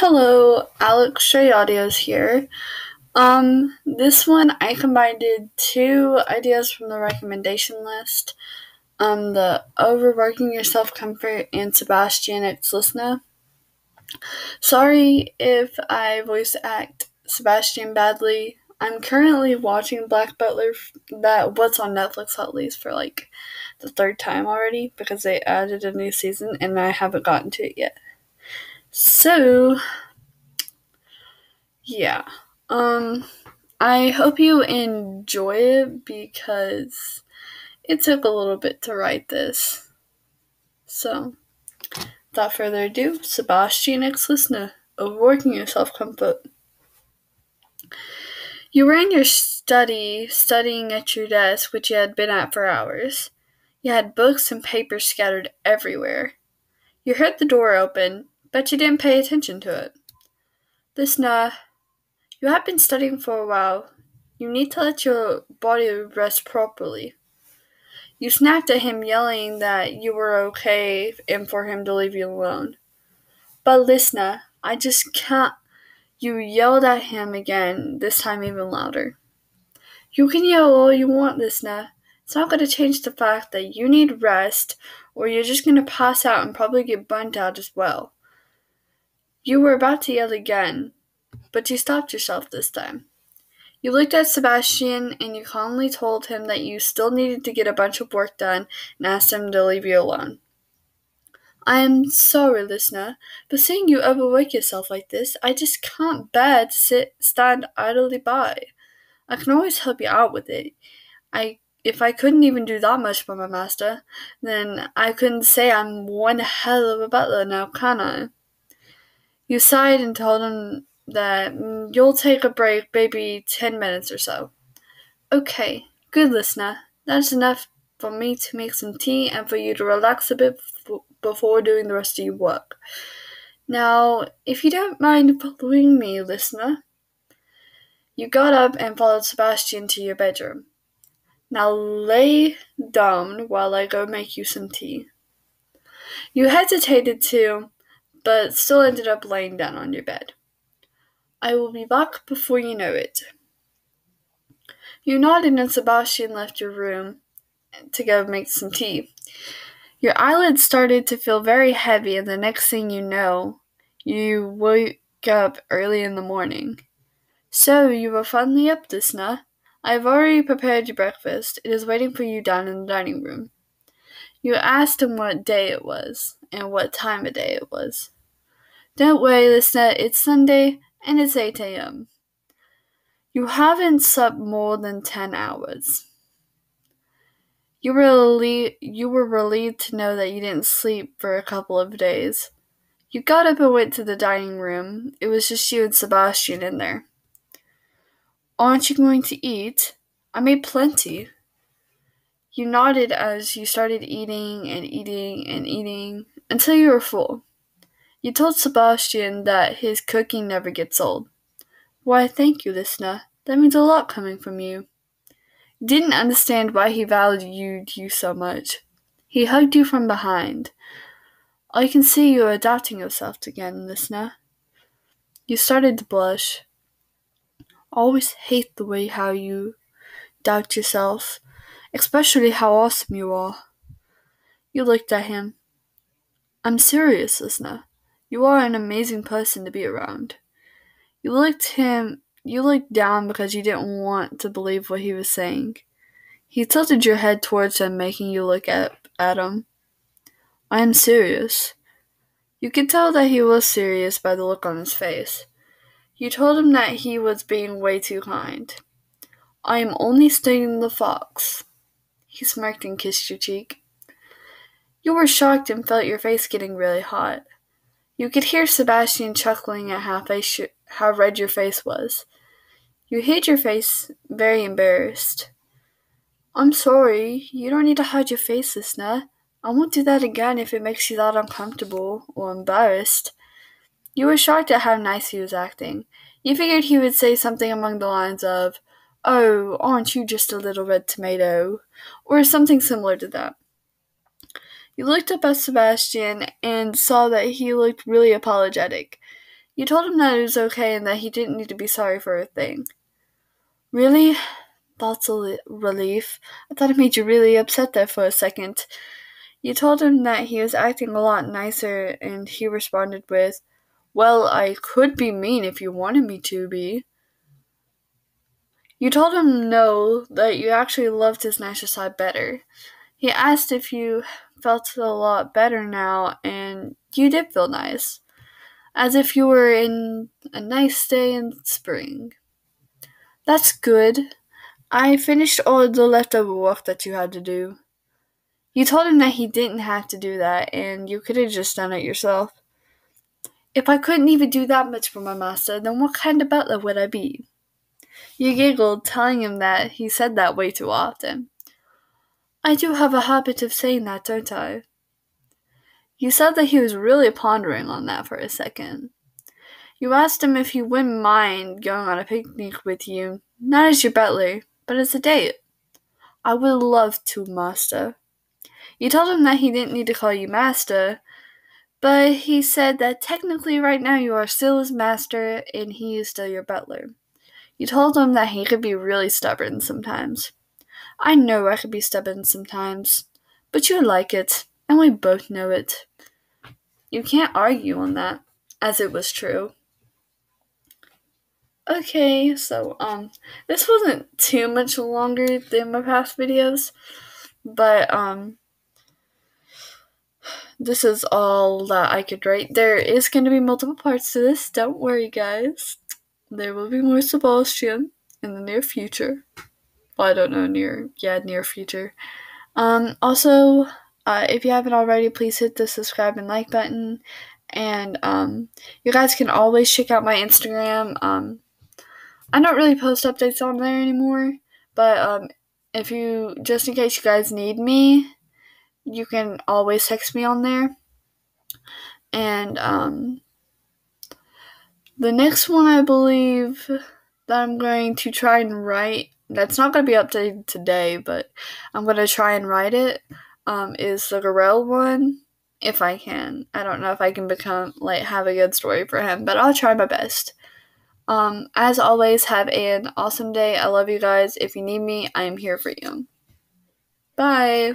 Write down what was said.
Hello, Alex Shay Audios here. This one I combined two ideas from the recommendation list. The Overworking Your Self-Comfort and Sebastian ex Listener. Sorry if I voice act Sebastian badly. I'm currently watching Black Butler, what's on Netflix at least, for like the third time already because they added a new season and I haven't gotten to it yet. So, yeah. I hope you enjoy it because it took a little bit to write this. So, without further ado, Sebastian ex Listener, Overworking Your Self-Comfort. You were in your study, studying at your desk, which you had been at for hours. You had books and papers scattered everywhere. You heard the door open, but you didn't pay attention to it. Listener, you have been studying for a while. You need to let your body rest properly. You snapped at him, yelling that you were okay and for him to leave you alone. But listener, I just can't. You yelled at him again, this time even louder. You can yell all you want, listener. It's not going to change the fact that you need rest, or you're just going to pass out and probably get burnt out as well. You were about to yell again, but you stopped yourself this time. You looked at Sebastian and you calmly told him that you still needed to get a bunch of work done and asked him to leave you alone. I am sorry, listener, but seeing you overwork yourself like this, I just can't bear to stand idly by. I can always help you out with it. If I couldn't even do that much for my master, then I couldn't say I'm one hell of a butler now, can I? You sighed and told him that you'll take a break, maybe 10 minutes or so. Okay, good listener. That's enough for me to make some tea and for you to relax a bit before doing the rest of your work. Now, if you don't mind following me, listener. You got up and followed Sebastian to your bedroom. Now lay down while I go make you some tea. You hesitated to, but still ended up laying down on your bed. I will be back before you know it. You nodded and Sebastian left your room to go make some tea. Your eyelids started to feel very heavy, and the next thing you know, you woke up early in the morning. So, you were finally up, listener. I have already prepared your breakfast. It is waiting for you down in the dining room. You asked him what day it was, and what time of day it was. Don't worry, listener, it's Sunday, and it's 8 a.m. You haven't slept more than 10 hours. You were relieved to know that you didn't sleep for a couple of days. You got up and went to the dining room. It was just you and Sebastian in there. Aren't you going to eat? I made plenty. You nodded as you started eating and eating and eating until you were full. You told Sebastian that his cooking never gets old. Why, thank you, listener. That means a lot coming from you. Didn't understand why he valued you so much. He hugged you from behind. I can see you are adapting yourself again, listener. You started to blush. I always hate the way how you doubt yourself, especially how awesome you are. You looked at him. I'm serious, listener. You are an amazing person to be around. You looked down because you didn't want to believe what he was saying. He tilted your head towards him, making you look at him. I am serious. You could tell that he was serious by the look on his face. You told him that he was being way too kind. I am only studying the fox. He smirked and kissed your cheek. You were shocked and felt your face getting really hot. You could hear Sebastian chuckling at how red your face was. You hid your face, very embarrassed. I'm sorry, you don't need to hide your face, listener. I won't do that again if it makes you that uncomfortable or embarrassed. You were shocked at how nice he was acting. You figured he would say something along the lines of, "Oh, aren't you just a little red tomato?" or something similar to that. You looked up at Sebastian and saw that he looked really apologetic. You told him that it was okay and that he didn't need to be sorry for a thing. Really? That's a relief. I thought it made you really upset there for a second. You told him that he was acting a lot nicer, and he responded with, "Well, I could be mean if you wanted me to be." You told him no, that you actually loved his nicer side better. He asked if you felt a lot better now, and you did feel nice, as if you were in a nice day in spring. That's good. I finished all the leftover work that you had to do. You told him that he didn't have to do that, and you could have just done it yourself. If I couldn't even do that much for my master, then what kind of butler would I be? You giggled, telling him that he said that way too often. I do have a habit of saying that, don't I? You said that he was really pondering on that for a second. You asked him if he wouldn't mind going on a picnic with you, not as your butler, but as a date. I would love to, master. You told him that he didn't need to call you master, but he said that technically right now you are still his master and he is still your butler. You told him that he could be really stubborn sometimes. I know I could be stubborn sometimes, but you like it, and we both know it. You can't argue on that, as it was true. Okay, so, this wasn't too much longer than my past videos, but, this is all that I could write. There is going to be multiple parts to this, don't worry, guys. There will be more Sebastian in the near future. Well, I don't know, near future. Also, if you haven't already, please hit the subscribe and like button. And, you guys can always check out my Instagram. I don't really post updates on there anymore, but, if you, just in case you guys need me, you can always text me on there. And, the next one I believe that I'm going to try and write, that's not going to be updated today, but I'm going to try and write it, is the Gorell one, if I can. I don't know if I can have a good story for him, but I'll try my best. As always, have an awesome day. I love you guys. If you need me, I am here for you. Bye!